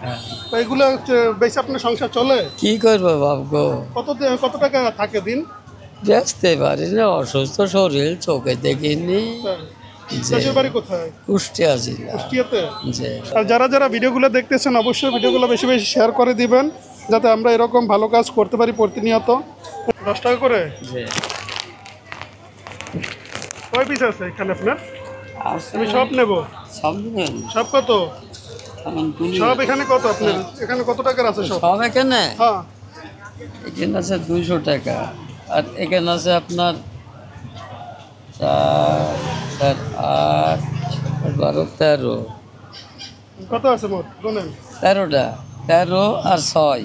হ্যাঁ। তো এগুলো বেশি আপনার সংসার চলে? কি করবো বাবগো, কত টাকা থাকে দিন? বেচতে পারি না, অসুস্থ শরীর, চোখে দেখিনি। দেশের বাড়ি কোথায়? কুষ্টিয়া জেলা। কুষ্টিয়াতে? যে আর যারা ভিডিওগুলো দেখতেছেন অবশ্যই ভিডিওগুলো বেশি বেশি শেয়ার করে দিবেন, যাতে আমরা এরকম ভালো কাজ করতে পারি প্রতিনিয়ত। 10 টাকা করে যে কয় পিস আছে এখানে আপনার? আছে, আমি সব নেব। সব নেবেন? সব কত? এখন গুলি- সব এখানে কত আপনার? এখানে কত টাকার আছে সব? সব এখানে হ্যাঁ। এখানে আছে 200 টাকা, আর এখানে আছে আপনার 4, 4, 8, 12, 13। কত আছে মোট বলেন? 13টা, 13 আর 6,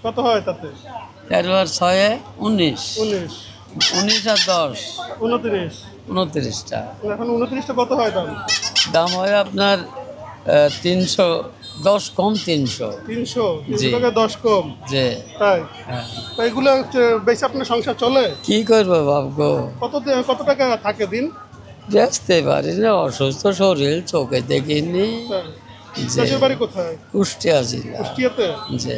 কত হয় তাতে? 13 আর 6 19, 19, 19 আর 10 29। 29টা। এখন 29টা কত হয় দাম? দাম হয় আপনার 310 কম 300। 300 জি। টাকা 10 কম। যে তাই? হ্যাঁ। তো এগুলো বেশি আপনার সংসার চলে? কি করবো বাবগো, কত টাকা থাকে দিন? বেচতে পারি না, অসুস্থ শরীর, চোখে দেখিনি। তাই? যে দেশের বাড়ি কোথায়? কুষ্টিয়া জেলা। কুষ্টিয়াতে? যে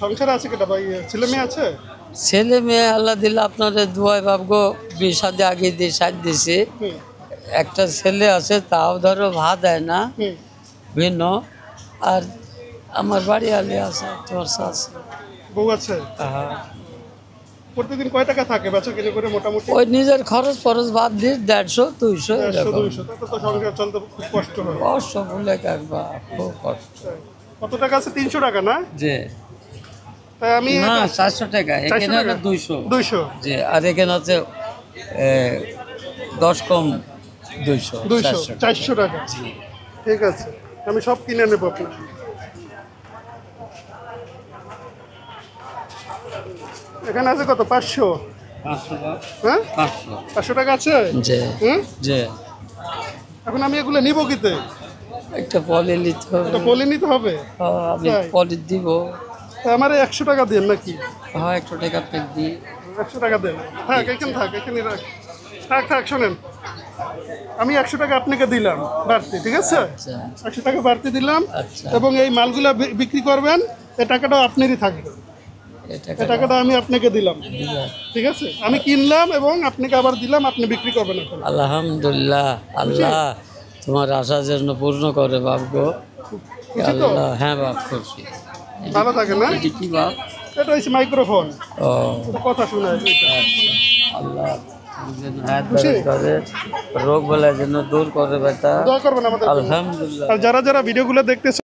সংসার আছে কেটা ভাই? ছেলে মেয়ে আছে? ছেলে মেয়ে আল্লাহ দিলে আপনাদের দুয়ায় বাবগো, বিয়ে আগে দিয়ে সাজ দিছি। হুম, একটা ছেলে আছে, তাও ধরো ভাত দেয় না, হুম। ভিন্ন। আর আমার বাড়ি আলে আছে, চর্চা আছে। বউ আছে? হ্যাঁ। প্রতিদিন কয় টাকা থাকে বেচা কিনে করে মোটামুটি? ওই নিজের খরচ ফরচ বাদ দিয়ে 150, 200 100, এরকম। 200, তাতে তো সংসার চলতে খুব কষ্ট হয়। কষ্ট বলে কাটবা, খুব কষ্ট। তাই। কত টাকা আছে? 300 টাকা না? যে তাই আমি না 400 টাকা, 400 এখানে টাকা? হলো 200। 200। যে আর এখানে আছে 10 কম 200, 200, 400 টাকা। 400 টাকা। জি। ঠিক আছে, আমি সব কিনে নেবো আপনার। এখানে আছে কত? 500? 500 টাকা, হ্যাঁ, 500। 500 টাকা আছে? যে হুম। যে এখন আমি এগুলো নিবো কিতে? একটা পলি নিতে হবে। এটা বলে নিতে হবে। আমি তাই? পলি দিব। তা আমার 100 টাকা দেন নাকি? হ্যাঁ, 100 টাকা পেক দিই। 100 টাকা দেন। থাক, এখানে রাখ। থাক, শোনেন, আমি 100 টাকা আপনাকে দিলাম বাড়তি, ঠিক আছে? আচ্ছা 100 টাকা বাড়তি দিলাম। আচ্ছা, এবং এই মালগুলা বিক্রি করবেন, এই টাকাটাও আপনারই থাকবে। এই টাকাটা আমি আপনাকে দিলাম, ঠিক আছে? আমি কিনলাম এবং আপনাকে আবার দিলাম, আপনি বিক্রি করবেন এখন। আলহামদুলিল্লাহ, আল্লাহ তোমার আশা যেন পূর্ণ করে বাবগো। খুশি তো? আল্লাহ, হ্যাঁ বাপ, খুশি। ভালো থাকে না? এটি কি বাপ? এটা হচ্ছে মাইক্রোফোন, ও এটা কথা শোনায়। আল্লাহ তুমি যেন হায়াত খুশি? বাড়ায় করে, রোগ বলা যেন দূর করে বেটা। দোয়া করবেন আমাদের জন্য। আলহামদুলিল্লাহ। আর যারা ভিডিওগুলো দেখতেছে